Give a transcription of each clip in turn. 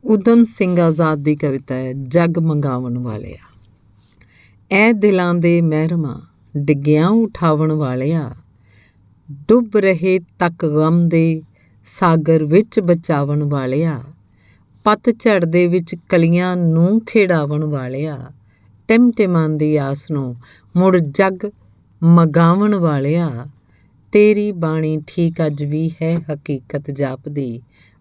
ਊਧਮ ਸਿੰਘ ਆਜ਼ਾਦ ਦੀ ਕਵਿਤਾ ਹੈ ਜਗ ਮੰਗਾਵਣ ਵਾਲਿਆ। ਐ ਦਿਲਾਂ ਦੇ ਮਹਿਰਮਾ ਡਿੱਗਿਆਂ ਉਠਾਵਣ ਵਾਲਿਆ, ਡੁੱਬ ਰਹੇ ਤੱਕ ਗਮ ਦੇ ਸਾਗਰ ਵਿੱਚ ਬਚਾਵਣ ਵਾਲਿਆ, ਪਤਝੜ ਦੇ ਵਿੱਚ ਕਲੀਆਂ ਨੂੰ ਖਿਡਾਵਣ ਵਾਲਿਆ, ਟਿਮਟਿਮਾਂਦੀ ਆਸ ਨੂੰ ਮੁੜ ਜਗ ਮਗਾਵਣ ਵਾਲਿਆ। ਤੇਰੀ ਬਾਣੀ ਠੀਕ ਅੱਜ ਵੀ ਹੈ ਹਕੀਕਤ ਜਾਪਦੀ,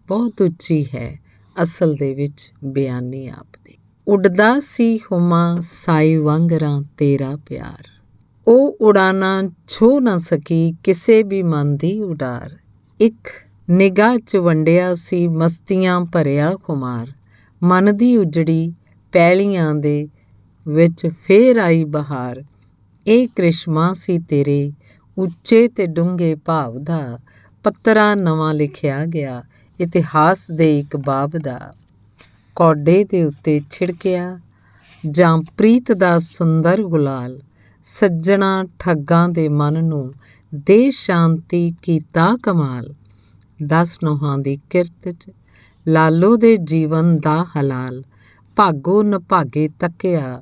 ਬਹੁਤ ਉੱਚੀ ਹੈ ਅਸਲ ਦੇ ਵਿੱਚ ਬਿਆਨੀ ਆਪਦੀ। ਉੱਡਦਾ ਸੀ ਹੁਮਾਂ ਸਾਈ ਵਾਂਗਰਾਂ ਤੇਰਾ ਪਿਆਰ, ਉਹ ਉਡਾਨਾ ਛੋ ਨਾ ਸਕੀ ਕਿਸੇ ਵੀ ਮਨ ਦੀ ਉਡਾਰ। ਇੱਕ ਨਿਗਾਹ 'ਚ ਵੰਡਿਆ ਸੀ ਮਸਤੀਆਂ ਭਰਿਆ ਖੁਮਾਰ, ਮਨ ਦੀ ਉਜੜੀ ਪੈਲੀਆਂ ਦੇ ਵਿੱਚ ਫੇਰ ਆਈ ਬਹਾਰ। ਇਹ ਕ੍ਰਿਸ਼ਮਾ ਸੀ ਤੇਰੇ ਉੱਚੇ ਤੇ ਡੂੰਘੇ ਭਾਵ ਦਾ, ਪੱਤਰਾ ਨਵਾਂ ਲਿਖਿਆ ਗਿਆ ਇਤਿਹਾਸ ਦੇ ਇੱਕ ਬਾਬ ਦਾ। ਕੌਡੇ ਦੇ ਉੱਤੇ ਛਿੜਕਿਆ ਜਾਂ ਪ੍ਰੀਤ ਦਾ ਸੁੰਦਰ ਗੁਲਾਲ, ਸੱਜਣਾ ਠੱਗਾਂ ਦੇ ਮਨ ਨੂੰ ਦੇ ਸ਼ਾਂਤੀ ਕੀਤਾ ਕਮਾਲ। 10 ਨੋਹਾਂ ਦੀ ਕਿਰਤ 'ਚ ਲਾਲੋ ਦੇ ਜੀਵਨ ਦਾ ਹਲਾਲ, ਭਾਗੋ ਨਭਾਗੇ ਤੱਕਿਆ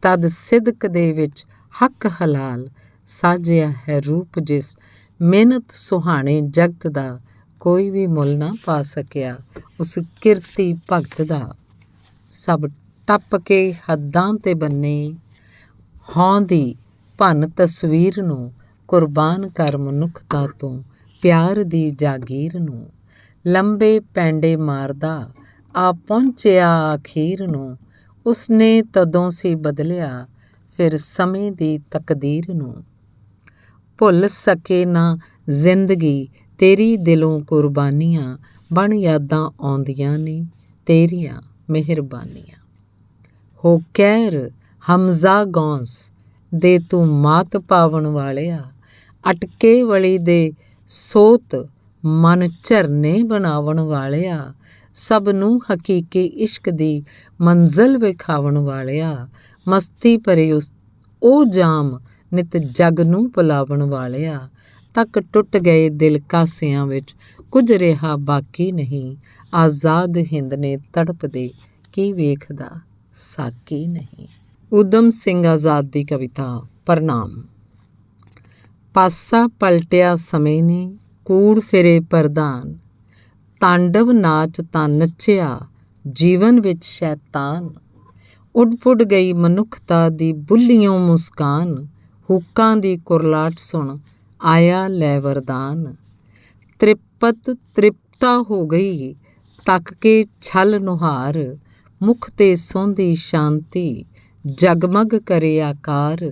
ਤਦ ਸਿਦਕ ਦੇ ਵਿੱਚ ਹੱਕ ਹਲਾਲ। ਸਾਜਿਆ ਹੈ ਰੂਪ ਜਿਸ ਮਿਹਨਤ ਸੁਹਾਣੇ ਜਗਤ ਦਾ, ਕੋਈ ਵੀ ਮੁੱਲ ਨਾ ਪਾ ਸਕਿਆ ਉਸ ਕਿਰਤੀ ਭਗਤ ਦਾ। ਸਭ ਟੱਪ ਕੇ ਹੱਦਾਂ 'ਤੇ ਬੰਨੇ ਹੌਂ ਦੀ ਭੰਨ ਤਸਵੀਰ ਨੂੰ, ਕੁਰਬਾਨ ਕਰ ਮਨੁੱਖਤਾ ਤੋਂ ਪਿਆਰ ਦੀ ਜਾਗੀਰ ਨੂੰ। ਲੰਬੇ ਪੈਂਡੇ ਮਾਰਦਾ ਆ ਪਹੁੰਚਿਆ ਆਖੀਰ ਨੂੰ, ਉਸਨੇ ਤਦੋਂ ਸੀ ਬਦਲਿਆ ਫਿਰ ਸਮੇਂ ਦੀ ਤਕਦੀਰ ਨੂੰ। ਭੁੱਲ ਸਕੇ ਨਾ ਜ਼ਿੰਦਗੀ ਤੇਰੀ ਦਿਲੋਂ ਕੁਰਬਾਨੀਆਂ, ਬਣ ਯਾਦਾਂ ਆਉਂਦੀਆਂ ਨੇ ਤੇਰੀਆਂ ਮਿਹਰਬਾਨੀਆਂ। ਹੋ ਕਹਿਰ ਹਮਜ਼ਾ ਗੌਸ ਦੇ ਤੂੰ ਮਾਤ ਪਾਵਣ ਵਾਲਿਆ, ਅਟਕੇ ਵਲੀ ਦੇ ਸੋਤ ਮਨ ਝਰਨੇ ਬਣਾਵਣ ਵਾਲਿਆ। ਸਭ ਨੂੰ ਹਕੀਕੀ ਇਸ਼ਕ ਦੀ ਮੰਜ਼ਿਲ ਵਿਖਾਵਣ ਵਾਲਿਆ, ਮਸਤੀ ਭਰੇ ਉਹ ਜਾਮ ਨਿਤ ਜਗ ਨੂੰ ਪਿਲਾਵਣ ਵਾਲਿਆ। ਤੱਕ ਟੁੱਟ ਗਏ ਦਿਲ ਕਾਸਿਆਂ ਵਿੱਚ ਕੁਝ ਰਿਹਾ ਬਾਕੀ ਨਹੀਂ, ਆਜ਼ਾਦ ਹਿੰਦ ਨੇ ਤੜਪਦੇ ਕੀ ਵੇਖਦਾ ਸਾਕੀ ਨਹੀਂ। ਊਧਮ ਸਿੰਘ ਆਜ਼ਾਦ ਦੀ ਕਵਿਤਾ ਪ੍ਰਣਾਮ। ਪਾਸਾ ਪਲਟਿਆ ਸਮੇਂ ਨੇ ਕੂੜ ਫਿਰੇ ਪ੍ਰਧਾਨ, ਤਾਂਡਵ ਨਾਚ ਤਾਂ ਨੱਚਿਆ ਜੀਵਨ ਵਿੱਚ ਸ਼ੈਤਾਨ। ਉੱਡ ਪੁੱਡ ਗਈ ਮਨੁੱਖਤਾ ਦੀ ਬੁੱਲੀਓਂ ਮੁਸਕਾਨ, ਹੁੱਕਾਂ ਦੀ ਕੁਰਲਾਟ ਸੁਣ ਆਇਆ ਲੈ ਵਰਦਾਨ। ਤ੍ਰਿਪਤ ਤ੍ਰਿਪਤਾ ਹੋ ਗਈ ਤੱਕ ਕੇ ਛਲ ਨੁਹਾਰ, ਮੁਖ ਤੇ ਸੌਂਦੀ ਸ਼ਾਂਤੀ ਜਗਮਗ ਕਰੇ ਆਕਾਰ।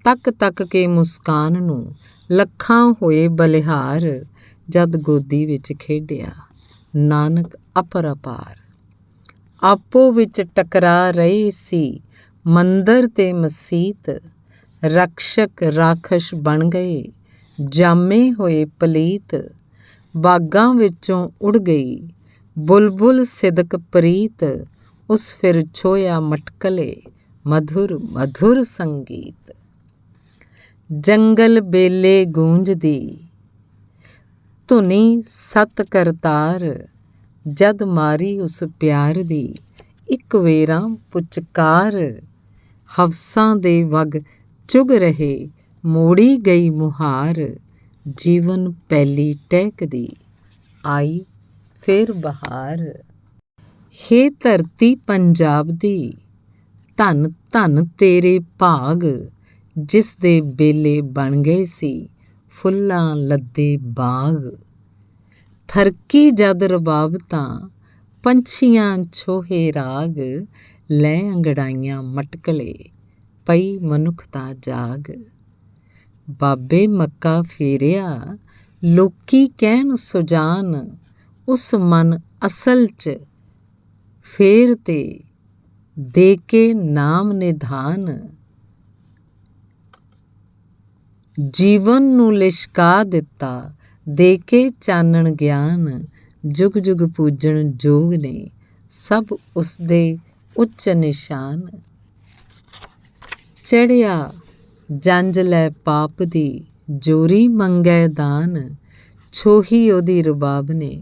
ਤੱਕ ਤੱਕ ਕੇ ਮੁਸਕਾਨ ਨੂੰ ਲੱਖਾਂ ਹੋਏ ਬਲਿਹਾਰ, ਜਦ ਗੋਦੀ ਵਿੱਚ ਖੇਡਿਆ ਨਾਨਕ ਅਪਰਪਾਰ। ਆਪੋ ਵਿੱਚ ਟਕਰਾ ਰਹੇ ਸੀ ਮੰਦਰ ਤੇ ਮਸੀਤ, ਰਕਸ਼ਕ ਰਾਖਸ਼ ਬਣ ਗਏ ਜਾਮੇ ਹੋਏ ਪਲੀਤ। ਬਾਗਾਂ ਵਿੱਚੋਂ ਉੜ ਗਈ ਬੁਲਬੁਲ ਸਿਦਕ ਪ੍ਰੀਤ, ਉਸ ਫਿਰ ਛੋਇਆ ਮਟਕਲੇ ਮਧੁਰ ਮਧੁਰ ਸੰਗੀਤ। ਜੰਗਲ ਬੇਲੇ ਗੂੰਜਦੀ ਧੁਨੀ ਸਤ ਕਰਤਾਰ, ਜਦ ਮਾਰੀ ਉਸ ਪਿਆਰ ਦੀ ਇੱਕ ਵੇਰਾਂ ਪੁਚਕਾਰ। ਹਵਸਾਂ ਦੇ ਵਗ ਚੁਗ ਰਹੇ ਮੋੜੀ ਗਈ ਮੁਹਾਰ, ਜੀਵਨ ਪਹਿਲੀ ਟਹਿਕਦੀ ਆਈ ਫਿਰ ਬਹਾਰ। ਹੇ ਧਰਤੀ ਪੰਜਾਬ ਦੀ ਧੰਨ ਧੰਨ ਤੇਰੇ ਭਾਗ, ਜਿਸ ਦੇ ਬੇਲੇ ਬਣ ਗਏ ਸੀ ਫੁੱਲਾਂ ਲੱਦੇ ਬਾਗ। ਥਰਕੀ ਜਦ ਰਬਾਬ ਤਾਂ ਪੰਛੀਆਂ ਛੋਹੇ ਰਾਗ, ਲੈ ਅੰਗੜਾਈਆਂ ਮਟਕਲੇ ਪਈ ਮਨੁੱਖਤਾ ਜਾਗ। ਬਾਬੇ ਮੱਕਾ ਫੇਰਿਆ ਲੋਕੀ ਕਹਿਣ ਸੁਜਾਨ, ਉਸ ਮਨ ਅਸਲ 'ਚ ਫੇਰ ਤੇ ਦੇ ਕੇ ਨਾਮ ਨਿਧਾਨ। ਜੀਵਨ ਨੂੰ ਲਿਸ਼ਕਾ ਦਿੱਤਾ ਦੇ ਕੇ ਚਾਨਣ ਗਿਆਨ, ਜੁਗ ਜੁਗ ਪੂਜਣ ਜੋਗ ਨੇ ਸਭ ਉਸਦੇ ਉੱਚ ਨਿਸ਼ਾਨ। ਚੜ੍ਹਿਆ ਜੰਝ ਲੈ ਪਾਪ ਦੀ ਜੋਰੀ ਮੰਗੈ ਦਾਨ, ਛੋਹੀ ਉਹਦੀ ਰਬਾਬ ਨੇ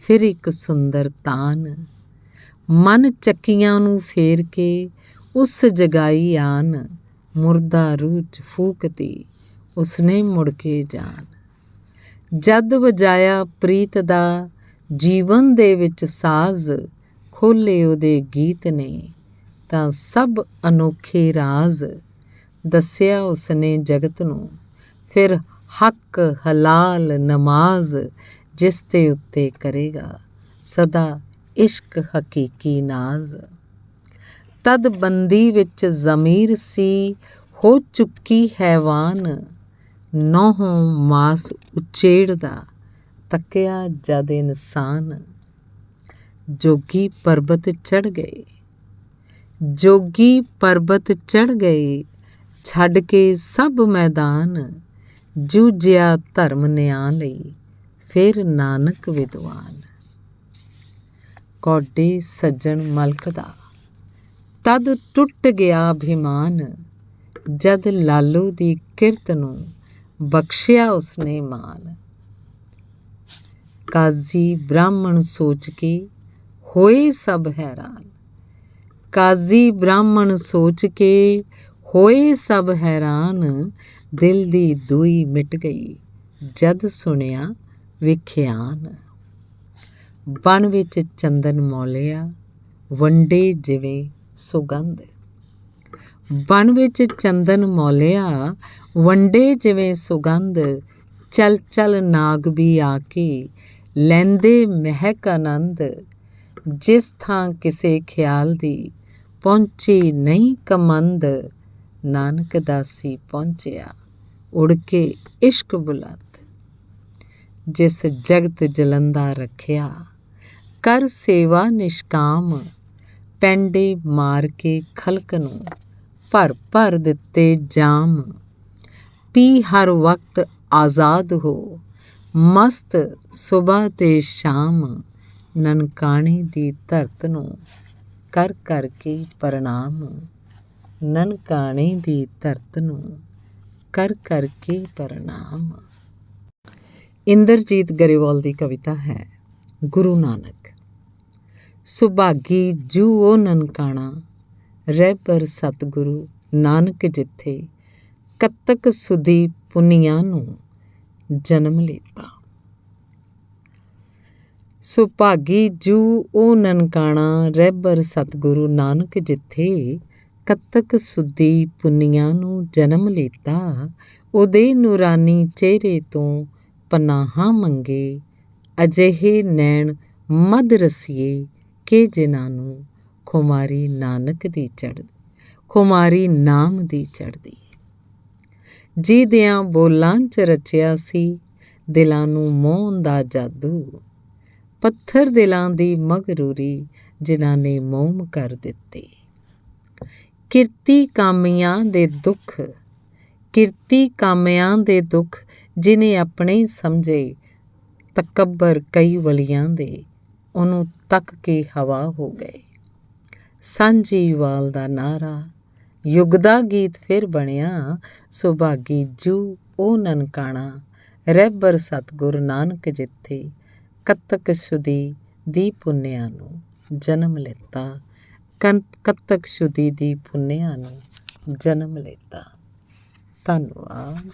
ਫਿਰ ਇੱਕ ਸੁੰਦਰ ਤਾਨ। ਮਨ ਚੱਕੀਆਂ ਨੂੰ ਫੇਰ ਕੇ ਉਸ ਜਗਾਈ ਆਨ, ਮੁਰਦਾ ਰੂਹ 'ਚ ਫੂਕਤੀ ਉਸਨੇ ਮੁੜ ਕੇ ਜਾਨ। ਜਦ ਵਜਾਇਆ ਪ੍ਰੀਤ ਦਾ ਜੀਵਨ ਦੇ ਵਿੱਚ ਸਾਜ਼, ਖੋਲ੍ਹੇ ਉਹਦੇ ਗੀਤ ਨੇ ਤਾਂ ਸਭ ਅਨੋਖੇ ਰਾਜ਼। ਦੱਸਿਆ ਉਸਨੇ ਜਗਤ ਨੂੰ ਫਿਰ ਹੱਕ ਹਲਾਲ ਨਮਾਜ਼, ਜਿਸ ਦੇ ਉੱਤੇ ਕਰੇਗਾ ਸਦਾ ਇਸ਼ਕ ਹਕੀਕੀ ਨਾਜ਼। ਤਦ ਬੰਦੀ ਵਿੱਚ ਜ਼ਮੀਰ ਸੀ ਹੋ ਚੁੱਕੀ ਹੈਵਾਨ, ਨਹੁੰ ਮਾਸ ਉਚੇੜਦਾ ਤੱਕਿਆ ਜਦ ਇਨਸਾਨ। ਜੋਗੀ ਪਰਬਤ ਚੜ੍ਹ ਗਏ, ਜੋਗੀ ਪਰਬਤ ਚੜ੍ਹ ਗਏ, ਛੱਡ ਕੇ ਸਭ ਮੈਦਾਨ। ਜੂਝਿਆ ਧਰਮ ਨਿਆਂ ਲਈ ਫਿਰ ਨਾਨਕ ਵਿਦਵਾਨ। ਕੌਡੇ ਸੱਜਣ ਮਲਕ ਦਾ ਤਦ ਟੁੱਟ ਗਿਆ ਅਭਿਮਾਨ, ਜਦ ਲਾਲੋ ਦੀ ਕਿਰਤ ਨੂੰ ਬਖਸ਼ਿਆ ਉਸਨੇ ਮਾਨ। ਕਾਜ਼ੀ ਬ੍ਰਾਹਮਣ ਸੋਚ ਕੇ ਹੋਏ ਸਭ ਹੈਰਾਨ, ਕਾਜ਼ੀ ਬ੍ਰਾਹਮਣ ਸੋਚ ਕੇ ਹੋਏ ਸਭ ਹੈਰਾਨ। ਦਿਲ ਦੀ ਦੂਈ ਮਿਟ ਗਈ ਜਦ ਸੁਣਿਆ ਵਿਖਿਆਨ। ਬਣ ਵਿੱਚ ਚੰਦਨ ਮੌਲਿਆ ਵੰਡੇ ਜਿਵੇਂ ਸੁਗੰਧ, ਬਣ ਵਿੱਚ ਚੰਦਨ ਮੌਲਿਆ ਵੰਡੇ ਜਿਵੇਂ ਸੁਗੰਧ। ਚਲ ਚਲ ਨਾਗ ਵੀ ਆ ਕੇ ਲੈਂਦੇ ਮਹਿਕ ਆਨੰਦ, ਜਿਸ ਥਾਂ ਕਿਸੇ ਖਿਆਲ ਦੀ ਪਹੁੰਚੀ ਨਹੀਂ ਕਮੰਦ। ਨਾਨਕ ਦਾਸੀ ਪਹੁੰਚਿਆ ਉੜ ਕੇ ਇਸ਼ਕ ਬੁਲੰਦ, ਜਿਸ ਜਗਤ ਜਲੰਦਾ ਰੱਖਿਆ ਕਰ ਸੇਵਾ ਨਿਸ਼ਕਾਮ। ਪੈਂਡੇ ਮਾਰ ਕੇ ਖਲਕ ਨੂੰ ਭਰ ਭਰ ਦਿੱਤੇ ਜਾਮ, ਪੀ ਹਰ ਵਕਤ ਆਜ਼ਾਦ ਹੋ ਮਸਤ ਸੁਬਹ ਤੇ ਸ਼ਾਮ। ਨਨਕਾਣੇ ਦੀ ਧਰਤ ਨੂੰ ਕਰ ਕਰ ਕੇ ਪ੍ਰਣਾਮ, ਨਨਕਾਣੇ ਦੀ ਧਰਤ ਨੂੰ ਕਰ ਕਰ ਕੇ ਪ੍ਰਣਾਮ। ਇੰਦਰਜੀਤ ਗਰੇਵਾਲ ਦੀ ਕਵਿਤਾ ਹੈ ਗੁਰੂ ਨਾਨਕ। ਸੁਭਾਗੀ ਜੂ ਉਹ ਨਨਕਾਣਾ, ਰਹਿਬਰ ਸਤਿਗੁਰੂ ਨਾਨਕ ਜਿੱਥੇ। ਕੱਤਕ ਸੁਦੀ ਪੁੰਨੀਆਂ ਨੂੰ ਜਨਮ ਲੀਤਾ। ਸੁਭਾਗੀ ਜੂ ਉਹ ਨਨਕਾਣਾ, ਰਹਿਬਰ ਸਤਿਗੁਰੂ ਨਾਨਕ ਜਿੱਥੇ। ਕੱਤਕ ਸੁਦੀ ਪੁੰਨੀਆਂ ਨੂੰ ਜਨਮ ਲੀਤਾ, ਉਹਦੇ ਨੂਰਾਨੀ ਚਿਹਰੇ ਤੋਂ ਪਨਾਹਾਂ ਮੰਗੇ। ਅਜਿਹੇ ਨੈਣ ਮਦ ਰਸੀਏ ਕਿ ਜਿਨ੍ਹਾਂ ਨੂੰ ਖੁਮਾਰੀ ਨਾਨਕ ਦੀ ਚੜ੍ਹਦੀ, ਖੁਮਾਰੀ ਨਾਮ ਦੀ ਚੜ੍ਹਦੀ। ਜਿਹਦਿਆਂ ਬੋਲਾਂ 'ਚ ਰਚਿਆ ਸੀ ਦਿਲਾਂ ਨੂੰ ਮੋਹਣ ਦਾ ਜਾਦੂ। ਪੱਥਰ ਦਿਲਾਂ ਦੀ ਮਗਰੂਰੀ ਜਿਨ੍ਹਾਂ ਨੇ ਮੋਮ ਕਰ ਦਿੱਤੀ। ਕਿਰਤੀ ਕਾਮਿਆਂ ਦੇ ਦੁੱਖ, ਕਿਰਤੀ ਕਾਮਿਆਂ ਦੇ ਦੁੱਖ ਜਿਹਨੇ ਆਪਣੇ ਸਮਝੇ। ਤਕੱਬਰ ਕਈ ਵਲੀਆਂ ਦੇ ਉਹਨੂੰ ਤੱਕ ਕੇ ਹਵਾ ਹੋ ਗਏ। ਸਾਂਝੀਵਾਲ ਦਾ ਨਾਰਾ ਯੁੱਗ ਦਾ ਗੀਤ ਫਿਰ ਬਣਿਆ। ਸੁਭਾਗੀ ਜੂ ਉਹ ਨਨਕਾਣਾ, ਰਹਿਬਰ ਸਤਿਗੁਰ ਨਾਨਕ ਜਿੱਥੇ। ਕੱਤਕ ਸੁਦੀ ਦੀ ਪੁੰਨਿਆਂ ਨੂੰ ਜਨਮ ਲਿੱਤਾ, ਕੱਤਕ ਸੁਦੀ ਦੀ ਪੁੰਨਿਆਂ ਨੂੰ ਜਨਮ ਲਿੱਤਾ। ਧੰਨਵਾਦ।